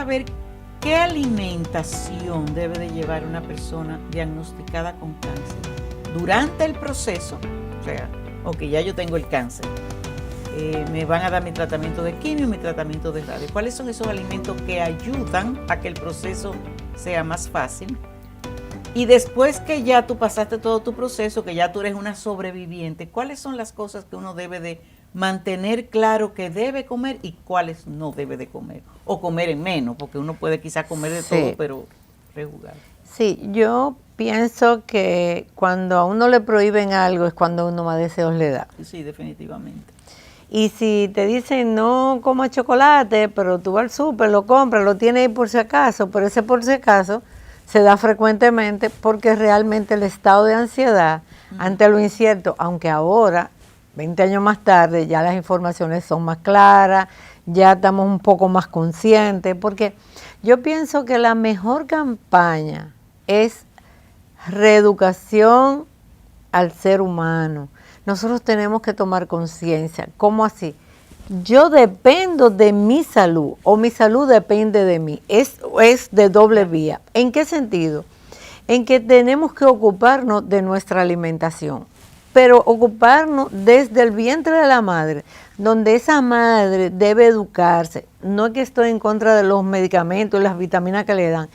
saber qué alimentación debe de llevar una persona diagnosticada con cáncer durante el proceso. O sea, ok, ya yo tengo el cáncer, me van a dar mi tratamiento de quimio y mi tratamiento de radio. ¿Cuáles son esos alimentos que ayudan a que el proceso sea más fácil? Y después que ya tú pasaste todo tu proceso, que ya tú eres una sobreviviente, ¿cuáles son las cosas que uno debe de mantener claro que debe comer y cuáles no debe de comer? O comer en menos, porque uno puede quizá comer de todo, pero rejugar. Sí, yo pienso que cuando a uno le prohíben algo es cuando uno más deseos le da. Sí, definitivamente. Y si te dicen no coma chocolate, pero tú vas al súper, lo compras, lo tienes ahí por si acaso, pero ese por si acaso se da frecuentemente porque realmente el estado de ansiedad ante lo incierto, aunque ahora, 20 años más tarde, ya las informaciones son más claras, ya estamos un poco más conscientes, porque yo pienso que la mejor campaña es reeducación al ser humano. Nosotros tenemos que tomar conciencia. ¿Cómo así? Yo dependo de mi salud o mi salud depende de mí. Es de doble vía. ¿En qué sentido? En que tenemos que ocuparnos de nuestra alimentación, pero ocuparnos desde el vientre de la madre, donde esa madre debe educarse. No es que estoy en contra de los medicamentos y las vitaminas que le dan.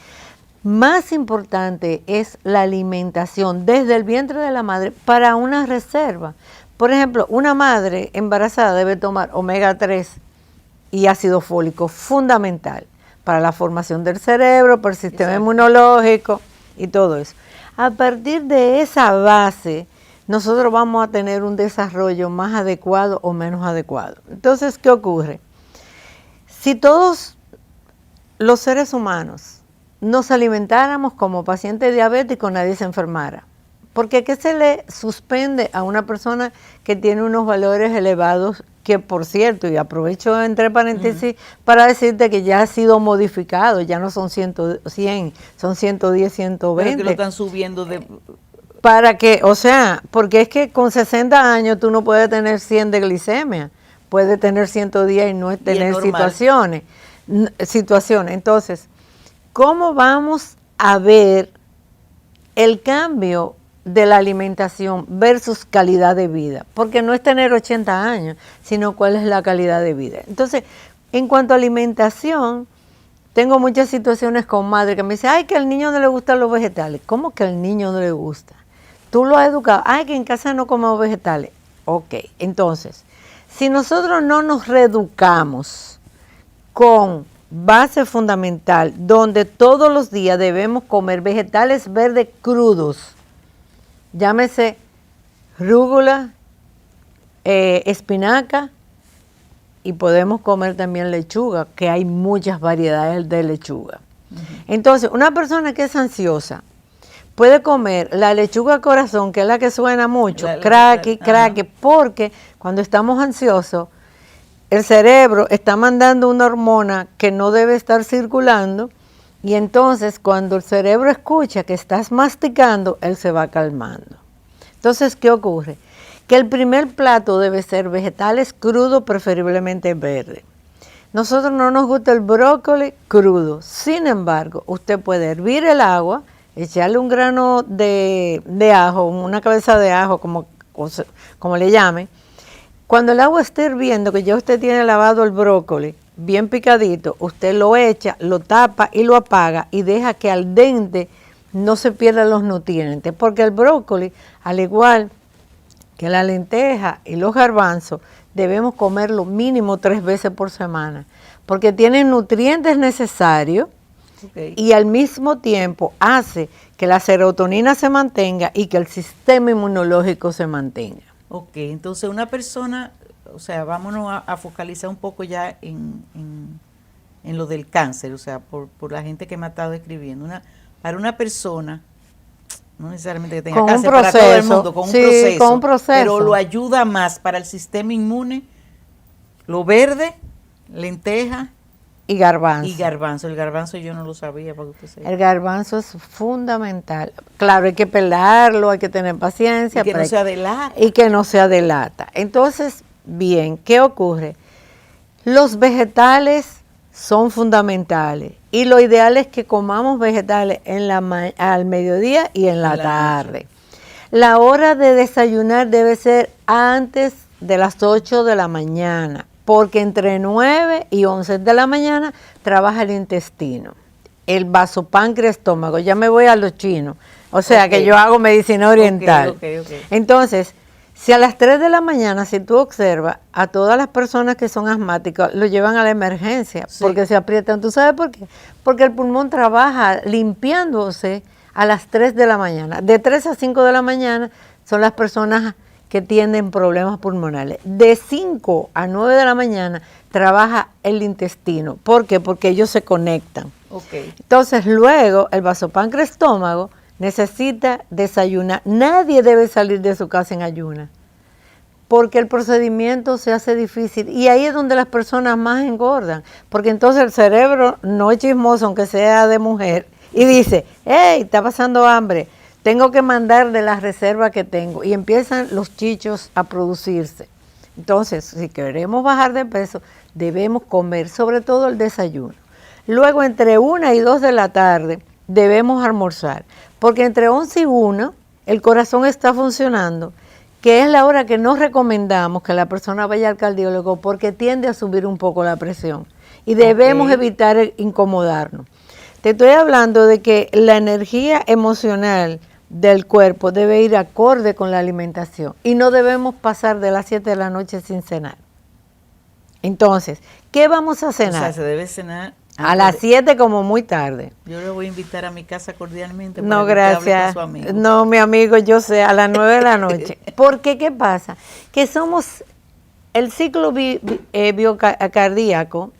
Más importante es la alimentación desde el vientre de la madre para una reserva. Por ejemplo, una madre embarazada debe tomar omega 3 y ácido fólico, fundamental para la formación del cerebro, para el sistema inmunológico y todo eso. A partir de esa base, nosotros vamos a tener un desarrollo más adecuado o menos adecuado. Entonces, ¿qué ocurre? Si todos los seres humanos nos alimentáramos como paciente diabético, nadie se enfermara. Porque ¿qué se le suspende a una persona que tiene unos valores elevados? Que por cierto, y aprovecho entre paréntesis para decirte que ya ha sido modificado, ya no son 100, son 110, 120. Pero que lo están subiendo de... Para que, o sea, porque es que con 60 años tú no puedes tener 100 de glicemia, puedes tener 110 y no tener situaciones. Entonces, ¿cómo vamos a ver el cambio de la alimentación versus calidad de vida? Porque no es tener 80 años, sino cuál es la calidad de vida. Entonces, en cuanto a alimentación, tengo muchas situaciones con madres que me dicen, ay, que al niño no le gustan los vegetales. ¿Cómo que al niño no le gusta? Tú lo has educado, ay, que en casa no comemos vegetales. Ok, entonces, si nosotros no nos reeducamos con base fundamental, donde todos los días debemos comer vegetales verdes crudos, llámese rúgula, espinaca, y podemos comer también lechuga, que hay muchas variedades de lechuga. Entonces, una persona que es ansiosa puede comer la lechuga corazón, que es la que suena mucho, cracky, porque cuando estamos ansiosos, el cerebro está mandando una hormona que no debe estar circulando y entonces cuando el cerebro escucha que estás masticando, él se va calmando. Entonces, ¿qué ocurre? Que el primer plato debe ser vegetales crudos, preferiblemente verdes. Nosotros no nos gusta el brócoli crudo, sin embargo, usted puede hervir el agua, echarle un grano de ajo, una cabeza de ajo, como le llamen. Cuando el agua esté hirviendo, que ya usted tiene lavado el brócoli, bien picadito, usted lo echa, lo tapa y lo apaga y deja que al dente no se pierdan los nutrientes, porque el brócoli, al igual que la lenteja y los garbanzos, debemos comerlo mínimo 3 veces por semana, porque tienen nutrientes necesarios y al mismo tiempo hace que la serotonina se mantenga y que el sistema inmunológico se mantenga. Ok, entonces una persona, o sea, vámonos a focalizar un poco ya en lo del cáncer, o sea, por la gente que me ha estado escribiendo. Para una persona, no necesariamente que tenga con cáncer, un proceso, para todo el mundo, con un proceso, pero pero lo ayuda más para el sistema inmune, lo verde, lenteja y garbanzo. El garbanzo yo no lo sabía, para que usted sepa. El garbanzo es fundamental. Claro, hay que pelarlo, hay que tener paciencia. Y que no sea de lata. Y que no sea de lata. Entonces, bien, ¿qué ocurre? Los vegetales son fundamentales. Y lo ideal es que comamos vegetales al mediodía y en la tarde. La hora de desayunar debe ser antes de las 8 de la mañana, porque entre 9 y 11 de la mañana trabaja el intestino, el vasopáncreas, estómago. Ya me voy a los chinos, o sea que yo hago medicina oriental. Entonces, si a las 3 de la mañana, si tú observas, a todas las personas que son asmáticas lo llevan a la emergencia, porque se aprietan. ¿Tú sabes por qué? Porque el pulmón trabaja limpiándose a las 3 de la mañana. De 3 a 5 de la mañana son las personas que tienen problemas pulmonales. De 5 a 9 de la mañana trabaja el intestino. ¿Por qué? Porque ellos se conectan. Entonces, luego, el vasopáncreas estómago necesita desayunar. Nadie debe salir de su casa en ayuna, porque el procedimiento se hace difícil. Y ahí es donde las personas más engordan, porque entonces el cerebro no es chismoso, aunque sea de mujer, y dice, hey, está pasando hambre, tengo que mandar de la reserva que tengo, y empiezan los chichos a producirse. Entonces, si queremos bajar de peso, debemos comer, sobre todo el desayuno. Luego, entre 1 y 2 de la tarde, debemos almorzar, porque entre 11 y 1 el corazón está funcionando, que es la hora que no recomendamos que la persona vaya al cardiólogo, porque tiende a subir un poco la presión, y debemos evitar incomodarnos. Te estoy hablando de que la energía emocional del cuerpo debe ir acorde con la alimentación y no debemos pasar de las 7 de la noche sin cenar. Entonces, ¿qué vamos a cenar? O sea, se debe cenar a las 7 como muy tarde. Yo le voy a invitar a mi casa cordialmente. No, gracias. No, mi amigo, yo sé, a las 9 de la noche. Porque, ¿qué pasa? Que somos el ciclo biocardíaco,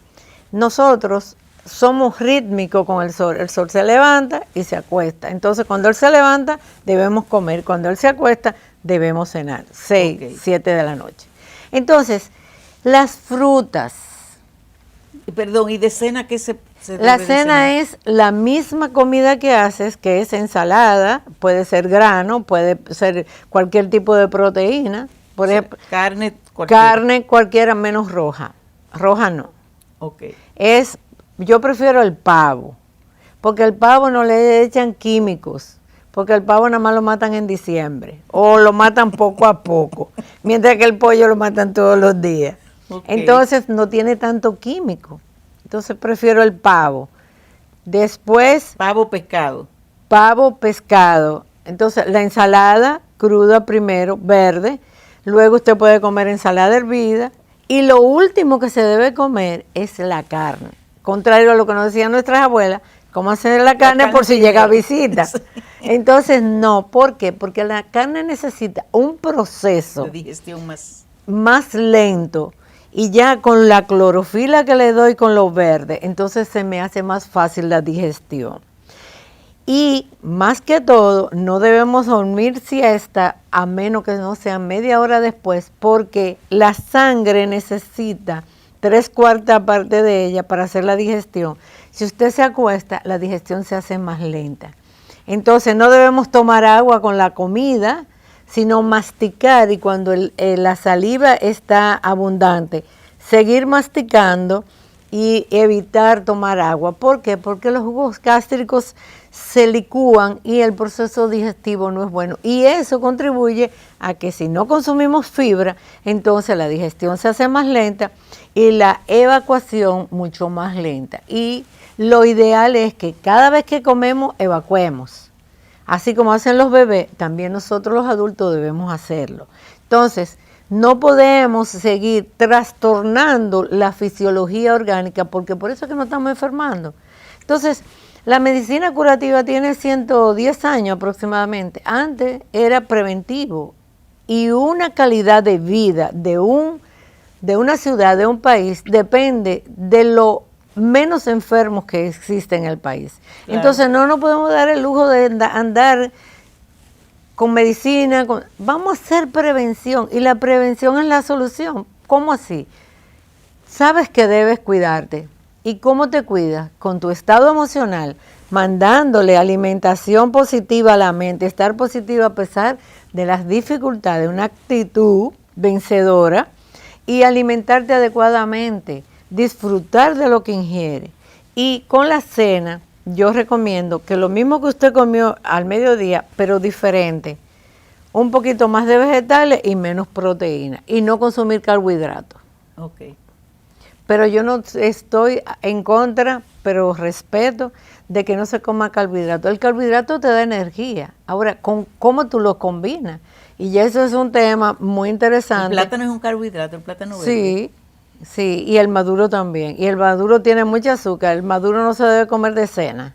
nosotros somos rítmicos con el sol. El sol se levanta y se acuesta. Entonces, cuando él se levanta, debemos comer. Cuando él se acuesta, debemos cenar. 6, 7 de la noche. Entonces, las frutas. Perdón, ¿y de cena qué se debe La de cena cenar? es la misma comida que haces, que es ensalada, puede ser grano, puede ser cualquier tipo de proteína. Por ejemplo, carne cualquiera menos roja. Roja no. Yo prefiero el pavo, porque el pavo no le echan químicos, porque el pavo nada más lo matan en diciembre, o lo matan poco a poco, mientras que el pollo lo matan todos los días. Entonces no tiene tanto químico. Entonces prefiero el pavo. Después, pavo pescado. Pavo pescado. Entonces la ensalada cruda primero, verde. Luego usted puede comer ensalada hervida. Y lo último que se debe comer es la carne. Contrario a lo que nos decían nuestras abuelas, ¿cómo hacer la carne por si llega visita? Entonces no, ¿por qué? Porque la carne necesita un proceso de digestión más lento. Y ya con la clorofila que le doy con lo verde, entonces se me hace más fácil la digestión. Y más que todo, no debemos dormir siesta a menos que no sea media hora después, porque la sangre necesita 3/4 parte de ella para hacer la digestión. Si usted se acuesta, la digestión se hace más lenta. Entonces no debemos tomar agua con la comida, sino masticar, y cuando la saliva está abundante, seguir masticando y evitar tomar agua. ¿Por qué? Porque los jugos gástricos se licúan y el proceso digestivo no es bueno. Y eso contribuye a que si no consumimos fibra, entonces la digestión se hace más lenta y la evacuación mucho más lenta. Y lo ideal es que cada vez que comemos, evacuemos. Así como hacen los bebés, también nosotros los adultos debemos hacerlo. Entonces, no podemos seguir trastornando la fisiología orgánica, porque por eso es que nos estamos enfermando. Entonces, la medicina curativa tiene 110 años aproximadamente. Antes era preventivo, y una calidad de vida de una ciudad, de un país, depende de lo menos enfermos que existe en el país. Claro. Entonces no nos podemos dar el lujo de andar con medicina, vamos a hacer prevención, y la prevención es la solución. ¿Cómo así? Sabes que debes cuidarte. ¿Y cómo te cuidas? Con tu estado emocional, mandándole alimentación positiva a la mente, estar positiva a pesar de las dificultades, una actitud vencedora, y alimentarte adecuadamente. disfrutar de lo que ingiere. Y con la cena, yo recomiendo que lo mismo que usted comió al mediodía, pero diferente, un poquito más de vegetales y menos proteína, y no consumir carbohidratos. Ok. Pero yo no estoy en contra, pero respeto de que no se coma carbohidrato. El carbohidrato te da energía. Ahora, ¿cómo tú lo combinas? Y ya eso es un tema muy interesante. El plátano es un carbohidrato, el plátano verde. Sí, sí, y el maduro también. Y el maduro tiene mucho azúcar. El maduro no se debe comer de cena.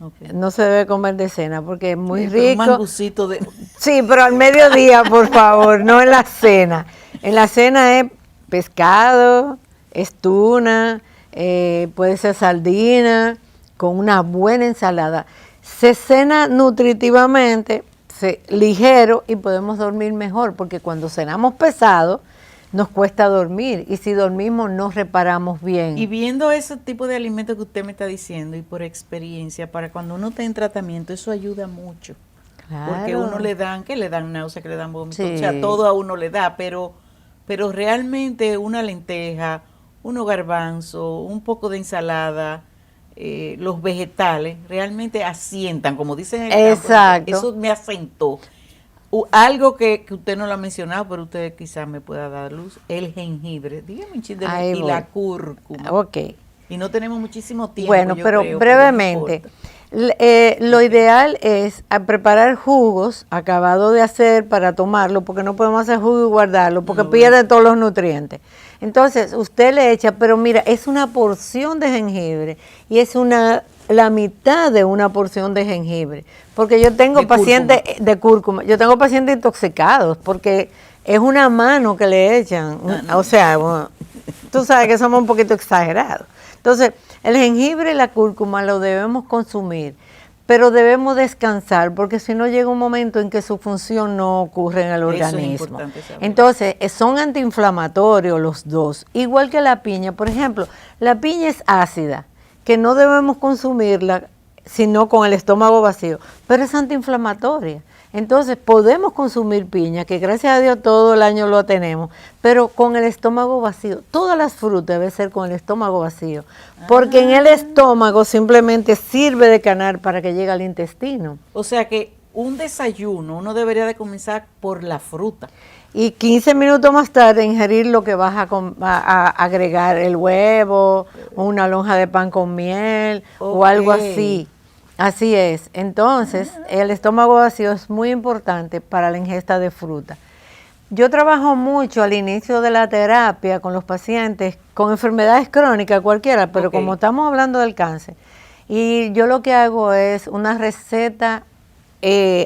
Okay. No se debe comer de cena porque es muy rico. Un mangucito de... Sí, pero al mediodía, por favor, no en la cena. En la cena es pescado, es tuna, puede ser sardina, con una buena ensalada. Se cena nutritivamente, ligero, y podemos dormir mejor, porque cuando cenamos pesado, nos cuesta dormir, y si dormimos no reparamos bien. Y viendo ese tipo de alimentos que usted me está diciendo, y por experiencia, para cuando uno está en tratamiento, eso ayuda mucho. Claro. Porque uno le dan náuseas, que le dan vómitos, sí. O sea, todo a uno le da, pero realmente una lenteja, unos garbanzos, un poco de ensalada, los vegetales realmente asientan, como dicen en el campo. Eso me asentó. Algo que usted no lo ha mencionado, pero usted quizás me pueda dar luz, el jengibre. Dígame un chiste y la cúrcuma. Ok. Y no tenemos muchísimo tiempo. Bueno, pero brevemente, lo ideal es preparar jugos acabados de hacer para tomarlo, porque no podemos hacer jugo y guardarlo, porque pierde todos los nutrientes. Entonces, usted le echa, pero mira, es una porción de jengibre y es la mitad de una porción de jengibre, porque yo tengo pacientes de cúrcuma, yo tengo pacientes intoxicados, porque es una mano que le echan, o sea, bueno, tú sabes que somos un poquito exagerados. Entonces, el jengibre y la cúrcuma lo debemos consumir, pero debemos descansar, porque si no llega un momento en que su función no ocurre en el organismo. Entonces, son antiinflamatorios los dos, igual que la piña. Por ejemplo, la piña es ácida, que no debemos consumirla sino con el estómago vacío, pero es antiinflamatoria. Entonces podemos consumir piña, que gracias a Dios todo el año lo tenemos, pero con el estómago vacío. Todas las frutas deben ser con el estómago vacío, porque en el estómago simplemente sirve de canal para que llegue al intestino. O sea que un desayuno uno debería de comenzar por la fruta. Y 15 minutos más tarde ingerir lo que vas a agregar, el huevo, una lonja de pan con miel o algo así. Así es. Entonces, el estómago vacío es muy importante para la ingesta de fruta. Yo trabajo mucho al inicio de la terapia con los pacientes con enfermedades crónicas cualquiera, pero como estamos hablando del cáncer, y yo lo que hago es una receta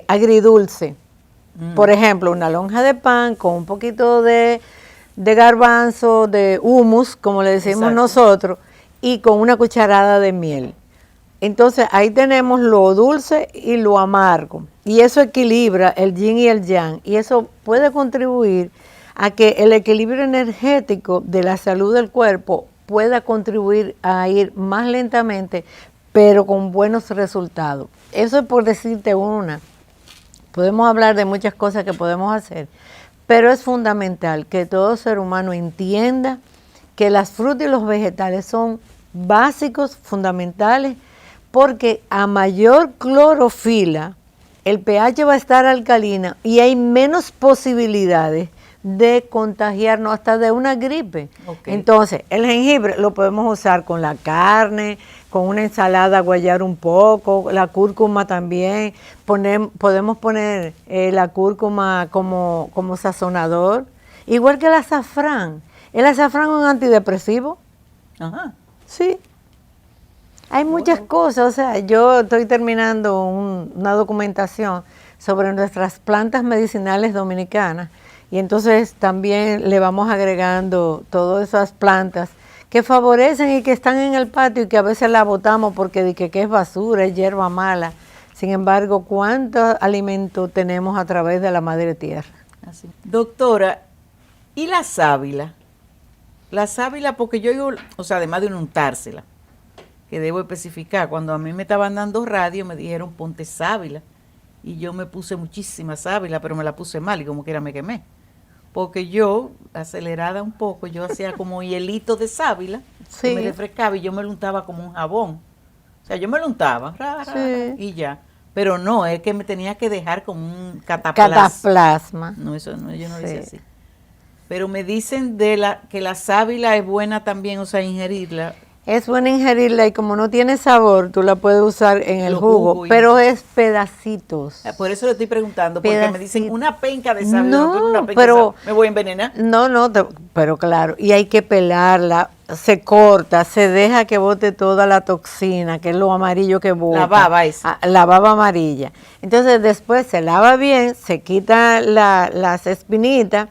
agridulce. Por ejemplo, una lonja de pan con un poquito de garbanzo, de hummus, como le decimos nosotros, y con una cucharada de miel. Entonces ahí tenemos lo dulce y lo amargo, y eso equilibra el yin y el yang, y eso puede contribuir a que el equilibrio energético de la salud del cuerpo pueda contribuir a ir más lentamente, pero con buenos resultados. Eso es por decirte una. Podemos hablar de muchas cosas que podemos hacer, pero es fundamental que todo ser humano entienda que las frutas y los vegetales son básicos, fundamentales, porque a mayor clorofila, el pH va a estar alcalina y hay menos posibilidades de contagiarnos hasta de una gripe. Entonces, el jengibre lo podemos usar con la carne, con una ensalada, guayar un poco, la cúrcuma también. Podemos poner la cúrcuma como sazonador, igual que el azafrán. El azafrán es un antidepresivo. Ajá. Sí. Hay muchas cosas, o sea, yo estoy terminando una documentación sobre nuestras plantas medicinales dominicanas, y entonces también le vamos agregando todas esas plantas que favorecen y que están en el patio y que a veces la botamos porque que es basura, es hierba mala. Sin embargo, ¿cuánto alimento tenemos a través de la madre tierra? Así. Doctora, ¿y la sábila? La sábila, porque yo digo, o sea, además de untársela, que debo especificar, cuando a mí me estaban dando radio me dijeron ponte sábila, y yo me puse muchísima sábila, pero me la puse mal y como quiera me quemé. porque yo, acelerada un poco, yo hacía como hielito de sábila, Sí. que me refrescaba y yo me lo untaba como un jabón. O sea, yo me lo untaba, Sí. y ya. Pero no, es que me tenía que dejar como un Cataplasma. No, eso no, yo no lo Sí. hice así. Pero me dicen que la sábila es buena también, o sea, ingerirla. Es bueno ingerirla y como no tiene sabor, tú la puedes usar en el Los jugo, jugos y pero eso. es pedacitos. Por eso le estoy preguntando, porque me dicen Pedacito. una penca de sábila, No, pero una penca pero- de sábila, me voy a envenenar. No, pero claro, y hay que pelarla, se corta, se deja que bote toda la toxina, que es lo amarillo que bota. La baba esa. La baba amarilla. Entonces después se lava bien, se quita las espinitas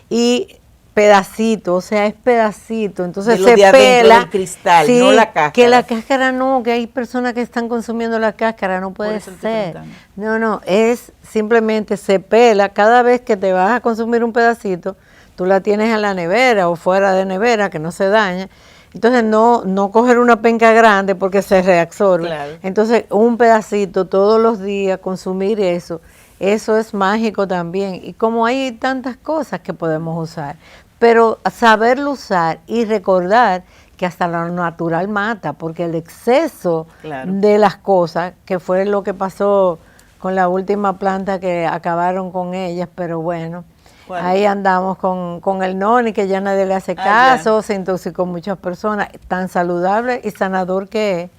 y pedacito, o sea, es pedacito, entonces De lo se de adentro pela. del cristal, no la cáscara. Que la cáscara no, que hay personas que están consumiendo la cáscara, no puede eso le estoy ser. preguntando. No, es simplemente se pela. Cada vez que te vas a consumir un pedacito, tú la tienes en la nevera o fuera de nevera, que no se daña. Entonces no coger una penca grande porque se reabsorbe. Claro. Entonces un pedacito todos los días, consumir eso es mágico también. Y como hay tantas cosas que podemos usar, pero saberlo usar y recordar que hasta lo natural mata, porque el exceso Claro. de las cosas, que fue lo que pasó con la última planta que acabaron con ellas, pero bueno, ¿Cuál? ahí andamos con el noni, que ya nadie le hace caso, se intoxicó muchas personas, tan saludable y sanador que es.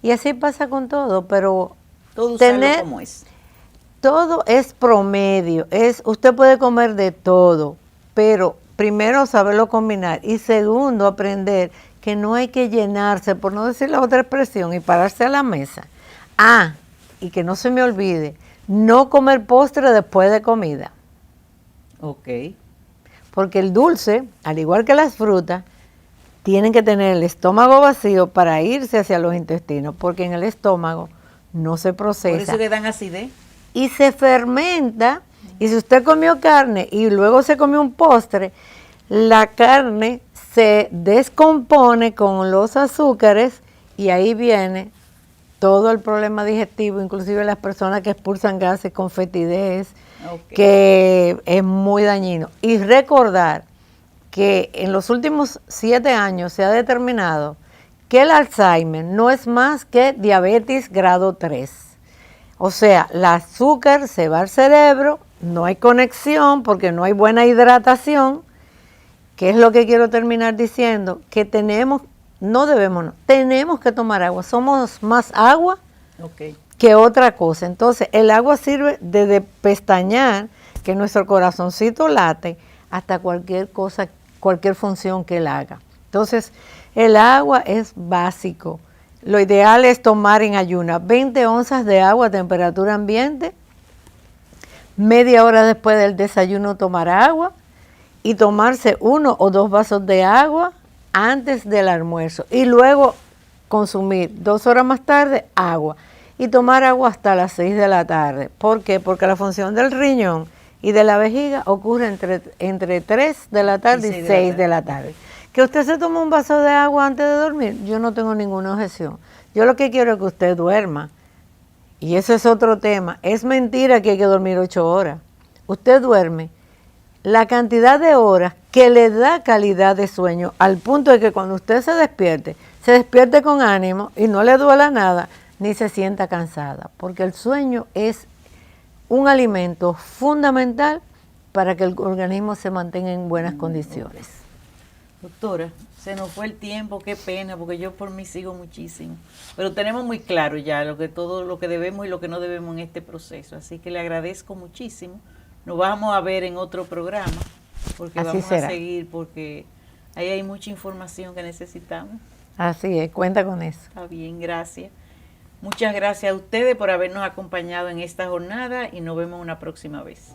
Y así pasa con todo, pero Todo usarlo tener- como es. todo es promedio, usted puede comer de todo, pero primero saberlo combinar y segundo aprender que no hay que llenarse, por no decir la otra expresión, y pararse a la mesa. Y que no se me olvide, no comer postre después de comida, Ok. porque el dulce, al igual que las frutas, tienen que tener el estómago vacío para irse hacia los intestinos, porque en el estómago no se Por procesa. eso que dan acidez. Y se fermenta, y si usted comió carne y luego se comió un postre, la carne se descompone con los azúcares y ahí viene todo el problema digestivo, inclusive las personas que expulsan gases con fetidez, Ok. que es muy dañino. Y recordar que en los últimos 7 años se ha determinado que el Alzheimer no es más que diabetes grado 3. O sea, el azúcar se va al cerebro, no hay conexión porque no hay buena hidratación, que es lo que quiero terminar diciendo, que tenemos que tomar agua. Somos más agua Ok. que otra cosa. Entonces, el agua sirve de pestañear, que nuestro corazoncito late, hasta cualquier cosa, cualquier función que él haga. Entonces, el agua es básico. Lo ideal es tomar en ayunas 20 onzas de agua a temperatura ambiente, media hora después del desayuno tomar agua y tomarse 1 o 2 vasos de agua antes del almuerzo y luego consumir 2 horas más tarde agua y tomar agua hasta las 6 de la tarde. ¿Por qué? Porque la función del riñón y de la vejiga ocurre entre 3 de la tarde y 6 de la tarde. Que usted se tome un vaso de agua antes de dormir, yo no tengo ninguna objeción. Yo lo que quiero es que usted duerma. Y ese es otro tema. Es mentira que hay que dormir 8 horas. Usted duerme la cantidad de horas que le da calidad de sueño, al punto de que cuando usted se despierte con ánimo y no le duela nada, ni se sienta cansada. Porque el sueño es un alimento fundamental para que el organismo se mantenga en buenas condiciones. Doctora, se nos fue el tiempo, qué pena, porque yo por mí sigo muchísimo. Pero tenemos muy claro ya todo lo que debemos y lo que no debemos en este proceso. Así que le agradezco muchísimo. Nos vamos a ver en otro programa, porque Así vamos será. a seguir, porque ahí hay mucha información que necesitamos. Así es, cuenta con eso. Está bien, gracias. Muchas gracias a ustedes por habernos acompañado en esta jornada y nos vemos una próxima vez.